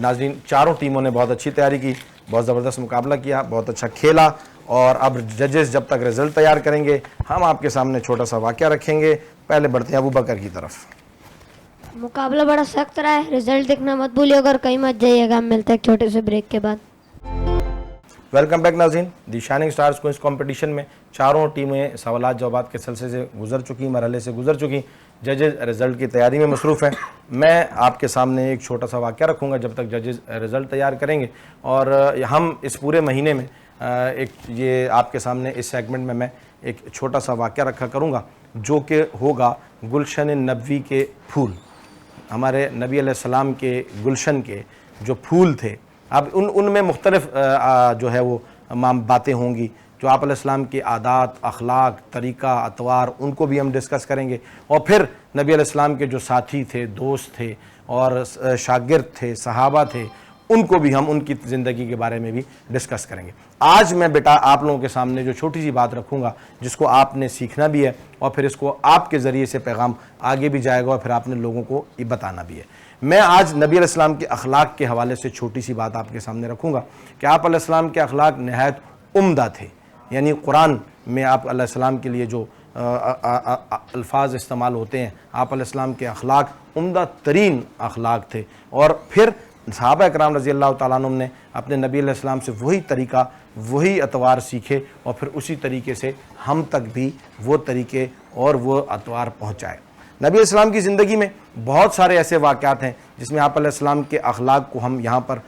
ناظرین چاروں ٹیموں نے بہت اچھی تیاری کی، بہت زبردست مقابلہ کیا، بہت اچھا کھیلا. اور اب ججز جب تک رزلٹ تیار کریں گے ہم آپ کے سامنے چھوٹا سا واقعہ رکھیں گے. پہلے بڑھتے ہیں ابو بکر کی طرف. مقابلہ بڑا سخت رہا ہے، رزلٹ دیکھنا مت بھولیے گا اور کہیں مت جائیے گا. ہم ملتے ہیں ایک چھوٹے سے بریک کے بعد. ویلکم بیک ناظرین. دی شائننگ سٹارز کو اس کمپٹیشن میں چاروں ٹیمیں سوالات جوابات کے سلسلے سے گزر چکی، مرحلے سے گزر چکی. ججز رزلٹ کی تیاری میں مصروف ہیں. میں آپ کے سامنے ایک چھوٹا سا واقعہ رکھوں گا جب تک ججز رزلٹ تیار کریں گے. اور ہم اس پورے مہینے میں ایک یہ آپ کے سامنے اس سیگمنٹ میں ایک چھوٹا سا واقعہ رکھا کروں گا جو کہ ہوگا گلشن نبوی کے پھول. ہمارے نبی علیہ السلام کے گلشن کے جو پھول تھے، اب ان میں مختلف جو ہے وہ باتیں ہوں گی. جو آپ علیہ السلام کے عادات، اخلاق، طریقہ، اطوار، ان کو بھی ہم ڈسکس کریں گے. اور پھر نبی علیہ السلام کے جو ساتھی تھے، دوست تھے اور شاگرد تھے، صحابہ تھے، ان کو بھی ہم ان کی زندگی کے بارے میں بھی ڈسکس کریں گے. آج میں بیٹا آپ لوگوں کے سامنے جو چھوٹی سی بات رکھوں گا جس کو آپ نے سیکھنا بھی ہے اور پھر اس کو آپ کے ذریعے سے پیغام آگے بھی جائے گا اور پھر آپ نے لوگوں کو یہ بتانا بھی ہے. میں آج نبی علیہ السلام کے اخلاق کے حوالے سے چھوٹی سی بات آپ کے سامنے رکھوں گا کہ آپ علیہ السلام کے اخلاق نہایت عمدہ تھے. یعنی قرآن میں آپ علیہ السلام کے لیے جو الفاظ استعمال ہوتے ہیں، آپ علیہ السلام کے اخلاق عمدہ ترین اخلاق تھے. اور پھر صحابہ اکرام رضی اللہ تعالیٰ عنہم نے اپنے نبی علیہ السلام سے وہی طریقہ، وہی اطوار سیکھے اور پھر اسی طریقے سے ہم تک بھی وہ طریقے اور وہ اطوار پہنچائے. نبی علیہ السلام کی زندگی میں بہت سارے ایسے واقعات ہیں جس میں آپ علیہ السلام کے اخلاق کو ہم یہاں پر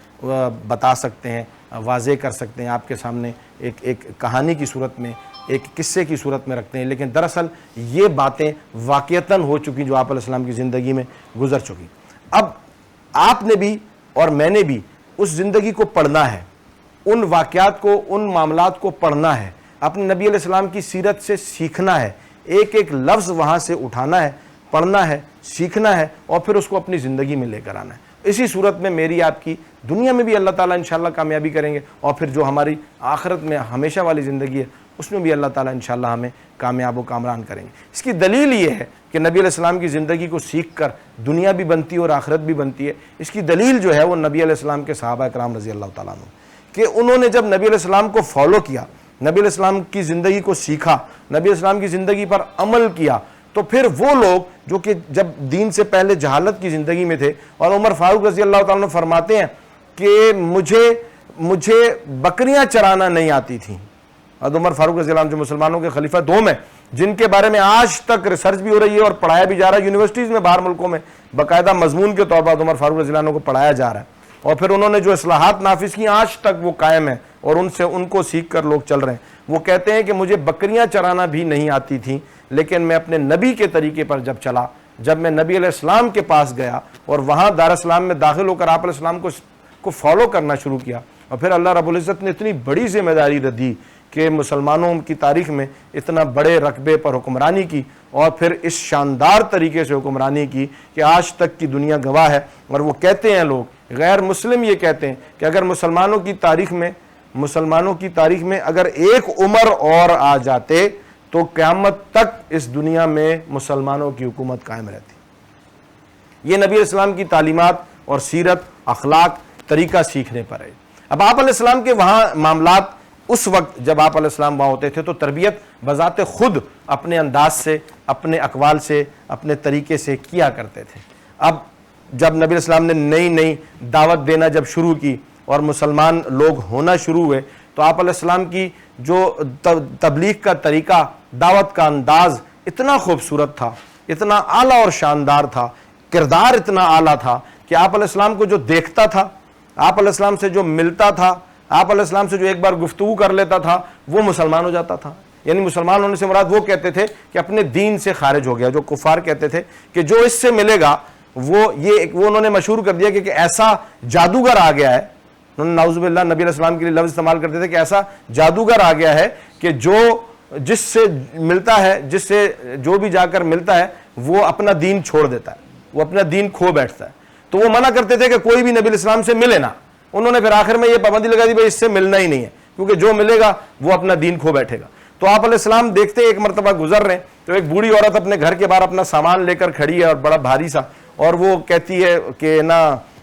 بتا سکتے ہیں، واضح کر سکتے ہیں، آپ کے سامنے ایک کہانی کی صورت میں، ایک قصے کی صورت میں رکھتے ہیں. لیکن دراصل یہ باتیں واقعتاً ہو چکی جو آپ علیہ السلام کی زندگی میں گزر چکی. اب آپ نے بھی اور میں نے بھی اس زندگی کو پڑھنا ہے، ان واقعات کو، ان معاملات کو پڑھنا ہے، اپنے نبی علیہ السلام کی سیرت سے سیکھنا ہے. ایک ایک لفظ وہاں سے اٹھانا ہے، پڑھنا ہے، سیکھنا ہے اور پھر اس کو اپنی زندگی میں لے کر آنا ہے. اسی صورت میں میری آپ کی دنیا میں بھی اللہ تعالیٰ انشاءاللہ کامیابی کریں گے اور پھر جو ہماری آخرت میں ہمیشہ والی زندگی ہے اس میں بھی اللہ تعالیٰ انشاءاللہ ہمیں کامیاب و کامران کریں گے. اس کی دلیل یہ ہے کہ نبی علیہ السلام کی زندگی کو سیکھ کر دنیا بھی بنتی ہے اور آخرت بھی بنتی ہے. اس کی دلیل جو ہے وہ نبی علیہ السلام کے صحابہ اکرام رضی اللہ تعالیٰ عنہ کہ انہوں نے جب نبی علیہ السلام کو فالو کیا، نبی علیہ السلام کی زندگی کو سیکھا، نبی علیہ السلام کی زندگی پر عمل کیا، تو پھر وہ لوگ جو کہ جب دین سے پہلے جہالت کی زندگی میں تھے، اور عمر فاروق رضی اللہ تعالیٰ عنہ فرماتے ہیں کہ مجھے بکریاں چرانا نہیں آتی تھیں. اور عمر فاروق رضی اللہ عنہ جو مسلمانوں کے خلیفہ دوم ہیں، جن کے بارے میں آج تک ریسرچ بھی ہو رہی ہے اور پڑھایا بھی جا رہا ہے یونیورسٹیز میں، باہر ملکوں میں باقاعدہ مضمون کے طور پر عمر فاروق رضی اللہ عنہ کو پڑھایا جا رہا ہے. اور پھر انہوں نے جو اصلاحات نافذ کی آج تک وہ قائم ہیں اور ان کو سیکھ کر لوگ چل رہے ہیں. وہ کہتے ہیں کہ مجھے بکریاں چرانا بھی نہیں آتی تھیں، لیکن میں اپنے نبی کے طریقے پر جب چلا، جب میں نبی علیہ السلام کے پاس گیا اور وہاں دارالسلام میں داخل ہو کر آپ علیہ السلام کو فالو کرنا شروع کیا، اور پھر اللہ رب العزت نے اتنی بڑی ذمہ داری دی کہ مسلمانوں کی تاریخ میں اتنا بڑے رقبے پر حکمرانی کی اور پھر اس شاندار طریقے سے حکمرانی کی کہ آج تک کی دنیا گواہ ہے. اور وہ کہتے ہیں، لوگ غیر مسلم یہ کہتے ہیں کہ اگر مسلمانوں کی تاریخ میں اگر ایک عمر اور آ جاتے تو قیامت تک اس دنیا میں مسلمانوں کی حکومت قائم رہتی. یہ نبی علیہ السلام کی تعلیمات اور سیرت، اخلاق، طریقہ سیکھنے پر ہے. اب آپ علیہ السلام کے وہاں معاملات اس وقت جب آپ علیہ السلام وہاں ہوتے تھے تو تربیت بذات خود اپنے انداز سے، اپنے اقوال سے، اپنے طریقے سے کیا کرتے تھے۔ اب جب نبی علیہ السلام نے نئی دعوت دینا جب شروع کی اور مسلمان لوگ ہونا شروع ہوئے تو آپ علیہ السلام کی جو تبلیغ کا طریقہ، دعوت کا انداز اتنا خوبصورت تھا، اتنا اعلیٰ اور شاندار تھا، کردار اتنا اعلیٰ تھا کہ آپ علیہ السلام کو جو دیکھتا تھا، آپ علیہ السلام سے جو ملتا تھا، آپ علیہ السلام سے جو ایک بار گفتگو کر لیتا تھا وہ مسلمان ہو جاتا تھا۔ یعنی مسلمان ہونے سے مراد وہ کہتے تھے کہ اپنے دین سے خارج ہو گیا۔ جو کفار کہتے تھے کہ جو اس سے ملے گا وہ انہوں نے مشہور کر دیا کہ ایسا جادوگر آ گیا ہے، انہوں نے نعوذ باللہ نبی علیہ السلام کے لیے لفظ استعمال کرتے تھے کہ ایسا جادوگر آ گیا ہے کہ جس سے ملتا ہے، جس سے جو بھی جا کر ملتا ہے وہ اپنا دین چھوڑ دیتا ہے، وہ اپنا دین کھو بیٹھتا ہے۔ تو وہ منع کرتے تھے کہ کوئی بھی نبی علیہ السلام سے ملے نہ۔ انہوں نے پھر آخر میں یہ پابندی لگا دی بھائی اس سے ملنا ہی نہیں ہے، کیونکہ جو ملے گا وہ اپنا دین کھو بیٹھے گا۔ تو آپ علیہ السلام دیکھتے ایک مرتبہ گزر رہے تو ایک بوڑھی عورت اپنے گھر کے باہر اپنا سامان لے کر کھڑی ہے اور بڑا بھاری سا، اور وہ کہتی ہے کہ نا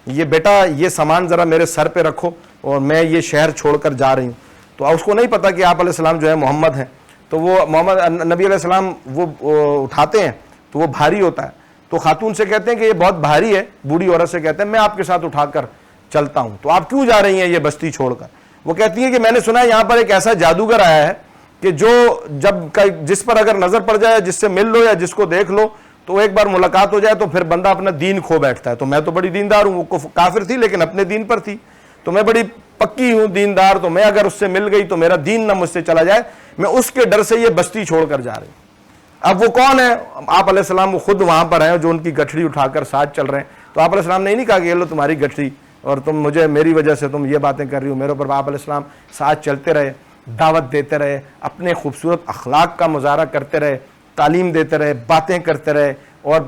یہ بیٹا یہ سامان ذرا میرے سر پہ رکھو اور میں یہ شہر چھوڑ کر جا رہی ہوں۔ تو اس کو نہیں پتا کہ آپ علیہ السلام جو ہے محمد ہیں، تو وہ نبی علیہ السلام وہ اٹھاتے ہیں تو وہ بھاری ہوتا ہے، تو خاتون سے کہتے ہیں کہ یہ بہت بھاری ہے، بوڑھی عورت سے کہتے ہیں میں آپ کے ساتھ اٹھا کر چلتا ہوں، تو آپ کیوں جا رہی ہیں یہ بستی چھوڑ کر؟ وہ کہتی ہیں کہ میں نے سنا ہے یہاں پر ایک ایسا جادوگر آیا ہے کہ جس پر اگر نظر پڑ جائے، جس سے مل لو یا جس کو دیکھ لو تو ایک بار ملاقات ہو جائے تو پھر بندہ اپنا دین کھو بیٹھتا ہے۔ تو میں تو بڑی دیندار ہوں، وہ کافر تھی لیکن اپنے دین پر تھی، تو میں بڑی پکی ہوں دیندار، تو میں اگر اس سے مل گئی تو میرا دین نہ مجھ سے چلا جائے، میں اس کے ڈر سے یہ بستی چھوڑ کر جا رہی ہوں۔ اب وہ کون ہے؟ آپ علیہ السلام وہ خود وہاں پر ہیں جو ان کی گٹھڑی اٹھا کر ساتھ چل رہے ہیں۔ تو آپ علیہ السلام نے نہیں کہا کہ یہ لو تمہاری گٹھڑی اور تم مجھے میری وجہ سے تم یہ باتیں کر رہی ہو میرے اوپر۔ آپ علیہ السلام ساتھ چلتے رہے، دعوت دیتے رہے، اپنے خوبصورت اخلاق کا مظاہرہ کرتے رہے، تعلیم دیتے رہے، باتیں کرتے رہے اور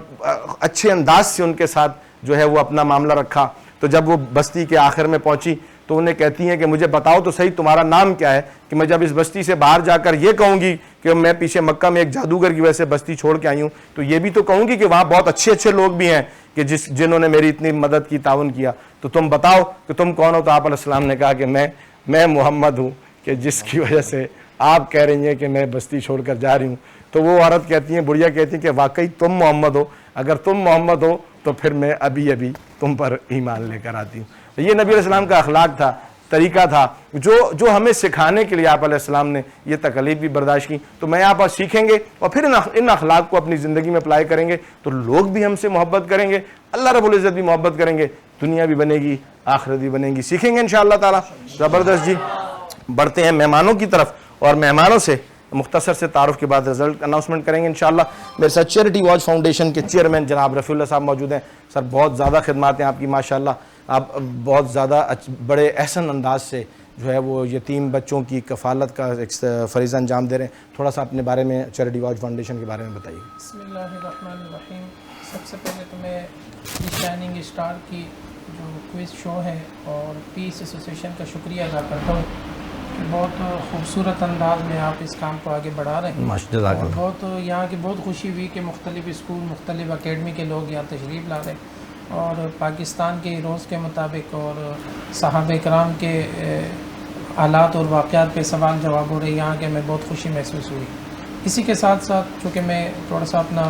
اچھے انداز سے ان کے ساتھ جو ہے وہ اپنا معاملہ رکھا۔ تو جب وہ بستی کے آخر میں پہنچی تو انہیں کہتی ہیں کہ مجھے بتاؤ تو صحیح تمہارا نام کیا ہے، کہ میں جب اس بستی سے باہر جا کر یہ کہوں گی کہ میں پیچھے مکہ میں ایک جادوگر کی وجہ سے بستی چھوڑ کے آئی ہوں تو یہ بھی تو کہوں گی کہ وہاں بہت اچھے لوگ بھی ہیں کہ جنہوں نے میری اتنی مدد کی، تعاون کیا، تو تم بتاؤ کہ تم کون ہو؟ تو آپ علیہ السلام نے کہا کہ میں محمد ہوں، کہ جس کی وجہ سے آپ کہہ رہی ہیں کہ میں بستی چھوڑ کر جا رہی ہوں۔ تو وہ عورت کہتی ہیں، بڑھیا کہتی ہیں کہ واقعی تم محمد ہو، اگر تم محمد ہو تو پھر میں ابھی تم پر ایمان لے کر آتی ہوں۔ یہ نبی علیہ السلام کا اخلاق تھا، طریقہ تھا جو ہمیں سکھانے کے لیے آپ علیہ السلام نے یہ تکالیف بھی برداشت کی۔ تو میں آپ سیکھیں گے اور پھر ان اخلاق کو اپنی زندگی میں اپلائی کریں گے تو لوگ بھی ہم سے محبت کریں گے، اللہ رب العزت بھی محبت کریں گے، دنیا بھی بنے گی، آخرت بھی بنے گی۔ سیکھیں گے انشاءاللہ تعالی۔ زبردست جی، بڑھتے ہیں مہمانوں کی طرف اور مہمانوں سے مختصر سے تعارف کے بعد رزلٹ اناؤنسمنٹ کریں گے انشاءاللہ۔ میرے ساتھ چیریٹی واچ فاؤنڈیشن کے چیئرمین جناب رفیع اللہ صاحب موجود ہیں۔ سر بہت زیادہ خدمات ہیں آپ کی ماشاءاللہ، آپ بہت زیادہ بڑے احسن انداز سے جو ہے وہ یتیم بچوں کی کفالت کا ایک فریضہ انجام دے رہے ہیں۔ تھوڑا سا اپنے بارے میں چیریٹی واچ فاؤنڈیشن کے بارے میں بتائیے۔ بسم اللہ الرحمن الرحیم۔ سب سے پہلے تو میں شائننگ اسٹار کی جو کوئز شو ہے اور پیس ایسوسیشن کا شکریہ ادا کرتا ہوں کہ بہت خوبصورت انداز میں آپ اس کام کو آگے بڑھا رہے ہیں، اور بہت یہاں کی بہت خوشی ہوئی کہ مختلف اسکول، مختلف اکیڈمی کے لوگ یہاں تشریف لا رہے ہیں اور پاکستان کے روز کے مطابق اور صحابہ کرام کے حالات اور واقعات پہ سوال جواب ہو رہے ہیں یہاں کے، میں بہت خوشی محسوس ہوئی۔ اسی کے ساتھ ساتھ چونکہ میں تھوڑا سا اپنا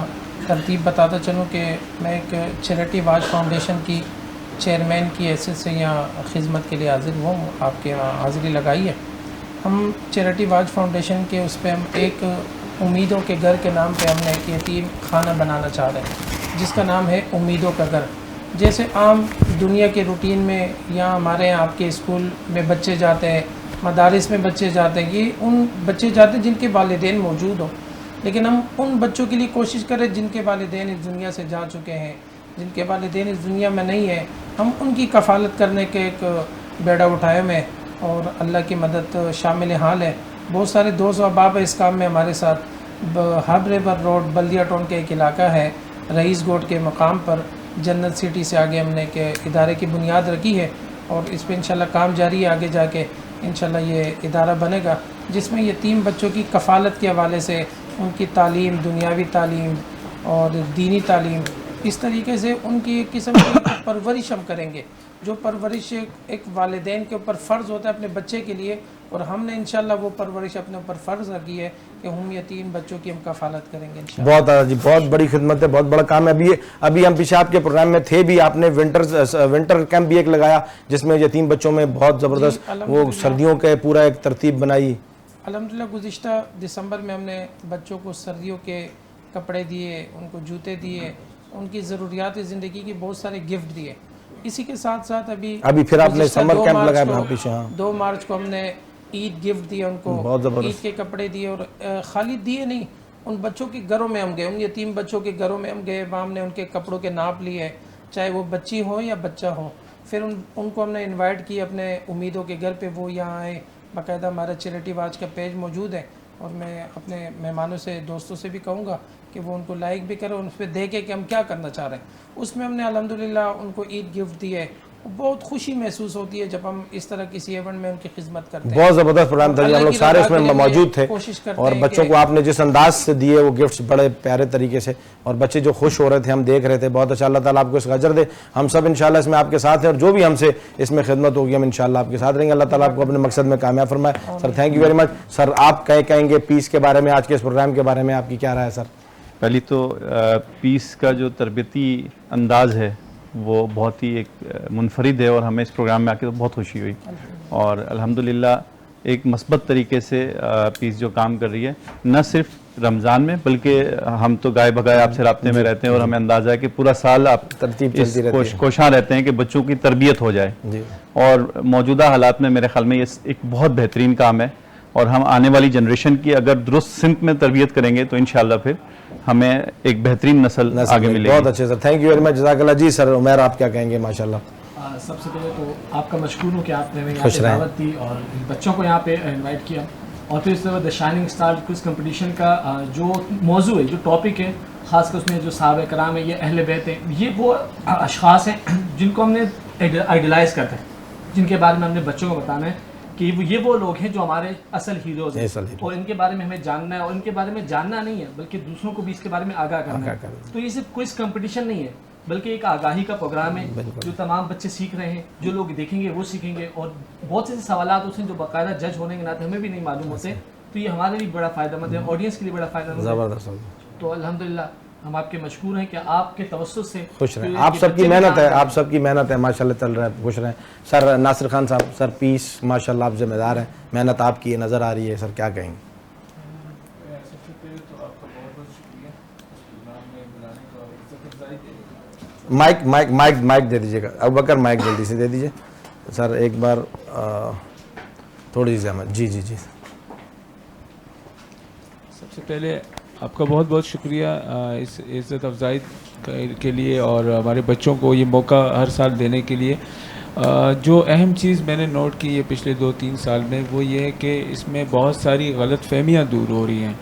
ترتیب بتاتا چلوں کہ میں ایک چیریٹی واچ فاؤنڈیشن کی چیئرمین کی حیثیت سے یہاں خدمت کے لیے حاضر ہوں، آپ کے یہاں حاضری لگائی ہے۔ ہم چیریٹی واچ فاؤنڈیشن کے اس پہ ہم ایک امیدوں کے گھر کے نام پہ ہم نے ایک یتیم خانہ بنانا چاہ رہے ہیں جس کا نام ہے امیدوں کا گھر۔ جیسے عام دنیا کے روٹین میں یہاں ہمارے یہاں آپ کے اسکول میں بچے جاتے ہیں، مدارس میں بچے جاتے ہیں، یہ ان بچے جاتے ہیں جن کے والدین موجود ہوں، لیکن ہم ان بچوں کے لیے کوشش کریں جن کے والدین اس دنیا سے جا چکے ہیں، جن کے والدین اس دنیا میں نہیں ہیں، ہم ان کی کفالت کرنے کے ایک بیڑا اٹھائے میں اور اللہ کی مدد شامل حال ہے۔ بہت سارے دوست و احباب اس کام میں ہمارے ساتھ۔ ہب ریور روڈ بلدیہ ٹاؤن کے ایک علاقہ ہے، رئیس گوٹ کے مقام پر جنت سٹی سے آگے ہم نے کہ ادارے کی بنیاد رکھی ہے اور اس پہ انشاءاللہ کام جاری ہے، آگے جا کے انشاءاللہ یہ ادارہ بنے گا جس میں یتیم بچوں کی کفالت کے حوالے سے ان کی تعلیم، دنیاوی تعلیم اور دینی تعلیم، اس طریقے سے ان کی ایک قسم کی پرورش ہم کریں گے۔ جو پرورش ایک والدین کے اوپر فرض ہوتا ہے اپنے بچے کے لیے، اور ہم نے انشاءاللہ وہ پرورش اپنے اوپر فرض رکھی ہے کہ ہم یتیم بچوں کی ہم کفالت کریں گے انشاءاللہ. بہت جی بہت بڑی خدمت ہے, بہت بڑا کام ہے. ابھی ہم پیچھے آپ کے پروگرام میں تھے بھی, آپ نے ونٹر کیمپ بھی ایک لگایا جس میں یتیم بچوں میں بہت زبردست وہ سردیوں کے پورا ایک ترتیب بنائی. الحمدللہ گزشتہ دسمبر میں ہم نے بچوں کو سردیوں کے کپڑے دیے, ان کو جوتے دیے, ان کی ضروریات زندگی کی بہت سارے گفٹ دیے. اسی کے ساتھ ساتھ ابھی پھر آپ نے سمر کیمپ لگایا وہاں پیچھے. 2 مارچ کو ہم نے عید گفٹ دیے ان کو, عید کے کپڑے دیے. اور خالی دیے نہیں, ان بچوں کے گھروں میں ہم گئے, ان یتیم بچوں کے گھروں میں ہم گئے, وہاں ہم نے ان کے کپڑوں کے ناپ لیے, چاہے وہ بچی ہو یا بچہ ہو. پھر ان کو ہم نے انوائٹ کیا اپنے امیدوں کے گھر پہ, وہ یہاں آئے. باقاعدہ ہمارا چیریٹی واچ کا پیج موجود ہے, اور میں اپنے مہمانوں سے دوستوں سے بھی کہوں گا کہ وہ ان کو لائک بھی کریں, ان پہ دیکھیں کہ ہم کیا کرنا چاہ رہے ہیں. اس میں ہم نے الحمدللہ ان کو عید گفٹ دی ہے. بہت خوشی محسوس ہوتی ہے جب ہم اس طرح کسی ایونٹ میں ان کی خدمت کرتے ہیں. بہت زبردست پروگرام تھا, ہم لوگ سارے اس میں موجود تھے, اور بچوں کو آپ نے جس انداز سے دیے وہ گفٹس بڑے پیارے طریقے سے, اور بچے جو خوش ہو رہے تھے ہم دیکھ رہے تھے. بہت اچھا, اللہ تعالیٰ آپ کو اس کا اجر دے. ہم سب انشاءاللہ اس میں آپ کے ساتھ ہیں, اور جو بھی ہم سے اس میں خدمت ہوگی ہم انشاءاللہ آپ کے ساتھ رہیں گے. اللہ تعالیٰ آپ کو اپنے مقصد میں کامیاب فرمائے. Sir thank you very much. Sir آپ کہیں گے پیس کے بارے میں, آج کے اس پروگرام کے بارے میں آپ کی کیا رائے ہے سر؟ پہلی تو پیس کا جو تربیتی انداز ہے وہ بہت ہی ایک منفرد ہے, اور ہمیں اس پروگرام میں آ کے تو بہت خوشی ہوئی. اور الحمدللہ ایک مثبت طریقے سے پیس جو کام کر رہی ہے, نہ صرف رمضان میں بلکہ ہم تو گائے بگائے آپ سے رابطے میں رہتے ہیں, اور ہمیں اندازہ ہے کہ پورا سال آپ اس کوشاں رہتے ہیں کہ بچوں کی تربیت ہو جائے. اور موجودہ حالات میں میرے خیال میں یہ ایک بہت بہترین کام ہے, اور ہم آنے والی جنریشن کی اگر درست سمت میں تربیت کریں گے تو انشاءاللہ پھر ہمیں ایک بہترین نسل آگے ملے گی. بہت اچھے سر, تھینک یو ویری مچ, جزاک اللہ. جی سر عمیر آپ کیا کہیں گے؟ ماشاءاللہ سب سے پہلے تو آپ کا مشکور ہوں کہ آپ نے ہمیں یہاں پہ دعوت دی اور بچوں کو یہاں پہ انوائٹ کیا. اور پھر اس طرح دا شائننگ اسٹار کوئز کمپٹیشن کا جو موضوع ہے, جو ٹاپک ہے, خاص کر اس میں جو صحابہ کرام ہیں, یہ اہل بیت ہیں, یہ وہ اشخاص ہیں جن کو ہم نے آئیڈیلائز کرتے ہیں, جن کے بارے میں ہم نے بچوں کو بتانا ہے کہ یہ وہ لوگ ہیں جو ہمارے اصل ہیروز ہیں, اور ان کے بارے میں ہمیں جاننا ہے. اور ان کے بارے میں جاننا نہیں ہے بلکہ دوسروں کو بھی اس کے بارے میں آگاہ کرنا ہے. تو یہ صرف کوئز کمپٹیشن نہیں ہے بلکہ ایک آگاہی کا پروگرام ہے جو تمام بچے سیکھ رہے ہیں. جو لوگ دیکھیں گے وہ سیکھیں گے, اور بہت سے سوالات ہوتے ہیں جو باقاعدہ جج ہونے کے ناطے ہمیں بھی نہیں معلوم ہوتے. تو یہ ہمارے لیے بڑا فائدہ مند ہے, آڈینس کے لیے بڑا فائدہ مند ہے. تو الحمدللہ ہم آپ کے مشکور ہیں کہ آپ کے توسط سے خوش رہیں. آپ سب کی محنت ہے, آپ سب کی محنت ہے, ماشاءاللہ چل رہا ہے, خوش رہیں. سر ناصر خان صاحب, سر پیس ماشاءاللہ آپ ذمہ دار ہیں, محنت آپ کی نظر آ رہی ہے, سر کیا کہیں گے؟ مائک دے دیجیے گا ابوبکر, مائک جلدی سے دے دیجیے سر, ایک بار تھوڑی سی زحمت. جی جی جی. سب سے پہلے آپ کا بہت بہت شکریہ اس عزت افزائی کے لیے, اور ہمارے بچوں کو یہ موقع ہر سال دینے کے لیے. جو اہم چیز میں نے نوٹ کی ہے پچھلے 2-3 سال میں, وہ یہ ہے کہ اس میں بہت ساری غلط فہمیاں دور ہو رہی ہیں.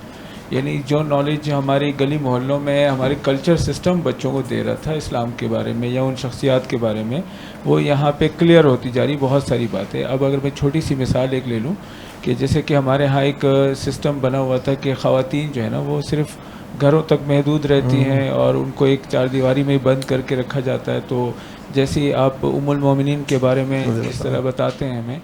یعنی جو نالج ہماری گلی محلوں میں ہمارے کلچر سسٹم بچوں کو دے رہا تھا اسلام کے بارے میں یا ان شخصیات کے بارے میں, وہ یہاں پہ کلیئر ہوتی جا رہی بہت ساری باتیں. اب اگر میں چھوٹی سی مثال ایک لے لوں کہ جیسے کہ ہمارے ہاں ایک سسٹم بنا ہوا تھا کہ خواتین جو ہے نا وہ صرف گھروں تک محدود رہتی ہیں اور ان کو ایک 4 دیواری میں بند کر کے رکھا جاتا ہے. تو جیسے آپ ام المومنین کے بارے میں اس طرح بتاتے ہیں ہمیں,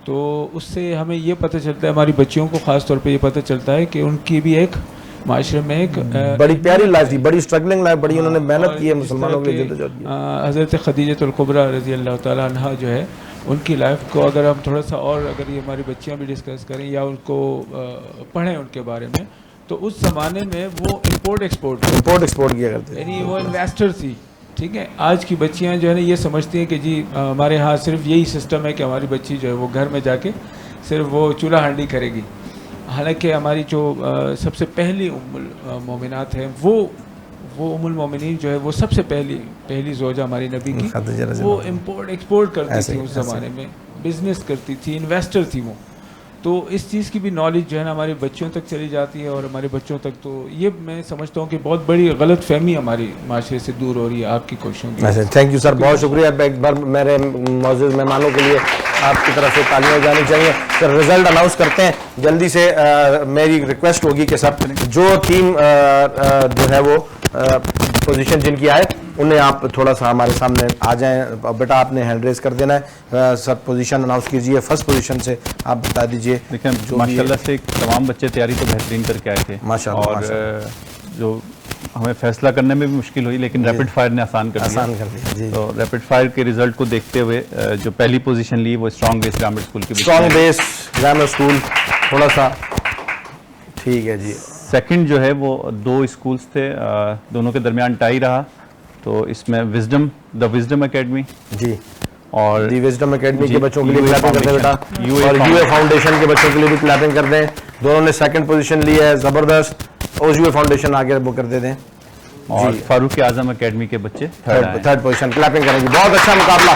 تو اس سے ہمیں یہ پتہ چلتا ہے, ہماری بچیوں کو خاص طور پہ یہ پتہ چلتا ہے کہ ان کی بھی ایک معاشرے میں ایک بڑی پیاری لائف تھی, بڑی اسٹرگلنگ لائف, بڑی انہوں نے محنت کی ہے مسلمانوں کے لیے. حضرت خدیجہ الکبریٰ رضی اللہ تعالیٰ عنہ جو ہے, ان کی لائف کو اگر ہم تھوڑا سا اور اگر یہ ہماری بچیاں بھی ڈسکس کریں یا ان کو پڑھیں ان کے بارے میں, تو اس زمانے میں وہ امپورٹ ایکسپورٹ کیا کرتے, یعنی وہ انویسٹر تھی. ٹھیک ہے, آج کی بچیاں جو ہے نا یہ سمجھتی ہیں کہ جی ہمارے ہاں صرف یہی سسٹم ہے کہ ہماری بچی جو ہے وہ گھر میں جا کے صرف وہ چولہا ہانڈی کرے گی. حالانکہ ہماری جو سب سے پہلی ام المومنات ہیں, وہ ام المومنین جو ہے وہ سب سے پہلی زوجہ ہماری نبی کی, وہ امپورٹ ایکسپورٹ کرتی تھی اس زمانے میں, بزنس کرتی تھی, انویسٹر تھی وہ. تو اس چیز کی بھی نالج جو ہے نا ہمارے بچوں تک چلی جاتی ہے, اور ہمارے بچوں تک, تو یہ میں سمجھتا ہوں کہ بہت بڑی غلط فہمی ہماری معاشرے سے دور ہو رہی ہے آپ کی کوششوں کی. تھینک یو سر, بہت شکریہ. ایک بار میرے معزز مہمانوں کے لیے آپ کی طرف سے تالیاں جانی چاہیے. سر رزلٹ اناؤنس کرتے ہیں جلدی سے. میری ریکویسٹ ہوگی کہ سب جو ٹیم جو ہے وہ پوزیشن جن کی آئے انہیں آپ تھوڑا سا ہمارے سامنے آ جائیں. بیٹا آپ نے ہینڈ ریز کر دینا ہے, سر پوزیشن اناؤنس کیجئے. فرسٹ پوزیشن سے آپ بتا دیجئے. دیکھیں ماشاءاللہ سے تمام بچے تیاری تو بہترین کر کے آئے تھے ماشاءاللہ, اور جو ہمیں فیصلہ کرنے میں بھی مشکل ہوئی لیکن ریپڈ فائر نے آسان کر دیا. تو ریپڈ فائر کے ریزلٹ کو دیکھتے ہوئے جو پہلی پوزیشن لی وہ اسٹرانگ بیس گرامر اسکول کی. اسٹرانگ بیس گرامر اسکول تھوڑا سا ٹھیک ہے جی. سیکنڈ جو ہے وہ 2 اسکولز تھے, دونوں کے درمیان ٹائی رہا. تو اس میں دا وزڈم اکیڈمی جی اور دی وزڈم اکیڈمی کے بچوں کے لیے کلیپنگ کر دیں بیٹا, اور یو اے فاؤنڈیشن کے بچوں کے لیے بھی کلیپنگ کر دیں. دونوں نے سیکنڈ پوزیشن لی ہے, زبردست. اور یو اے فاؤنڈیشن آگے وہ کر دے دیں. اور فاروق اعظم اکیڈمی کے بچے تھرڈ پوزیشن, کلیپنگ کریں گے. بہت اچھا مقابلہ.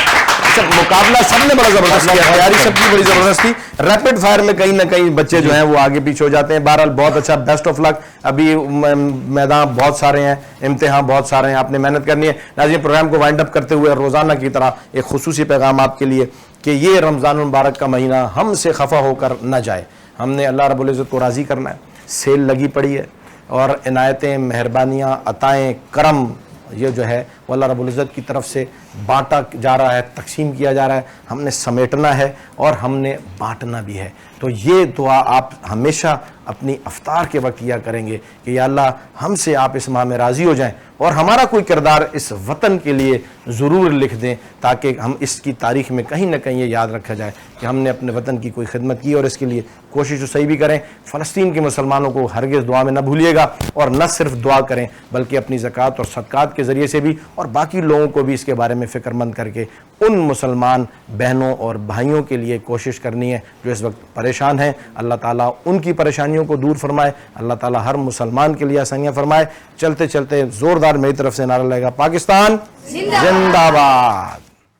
مقابلہ سب نے بڑا زبردست کیا, تیاری سب کی بڑی زبردست تھی. ریپڈ فائر میں کہیں نہ کہیں بچے جو ہیں وہ آگے پیچھے ہو جاتے ہیں. بہرحال بہت اچھا, بیسٹ آف لک. ابھی میدان بہت سارے ہیں, امتحان بہت سارے ہیں, آپ نے محنت کرنی ہے. ناظرین پروگرام کو وائنڈ اپ کرتے ہوئے روزانہ کی طرح ایک خصوصی پیغام آپ کے لیے کہ یہ رمضان المبارک کا مہینہ ہم سے خفا ہو کر نہ جائے. ہم نے اللہ رب العزت کو راضی کرنا ہے. سیل لگی پڑی ہے اور عنایتیں, مہربانیاں, عطائیں, کرم یہ جو ہے وہ اللہ رب العزت کی طرف سے بانٹا جا رہا ہے, تقسیم کیا جا رہا ہے. ہم نے سمیٹنا ہے اور ہم نے بانٹنا بھی ہے. تو یہ دعا آپ ہمیشہ اپنی افطار کے وقت کیا کریں گے کہ یا اللہ ہم سے آپ اس ماہ میں راضی ہو جائیں اور ہمارا کوئی کردار اس وطن کے لیے ضرور لکھ دیں تاکہ ہم اس کی تاریخ میں کہیں نہ کہیں یہ یاد رکھا جائے کہ ہم نے اپنے وطن کی کوئی خدمت کی, اور اس کے لیے کوشش تو صحیح بھی کریں. فلسطین کے مسلمانوں کو ہرگز دعا میں نہ بھولیے گا, اور نہ صرف دعا کریں بلکہ اپنی زکوٰۃ اور صدقات کے ذریعے سے بھی, اور باقی لوگوں کو بھی اس کے بارے میں فکر مند کر کے ان مسلمان بہنوں اور بھائیوں کے لیے کوشش کرنی ہے جو اس وقت پریشان ہیں. اللہ تعالیٰ ان کی پریشانیوں کو دور فرمائے. اللہ تعالیٰ ہر مسلمان کے لیے آسانیاں فرمائے. چلتے چلتے زوردار میری طرف سے نعرہ لگے گا, پاکستان زندہ باد.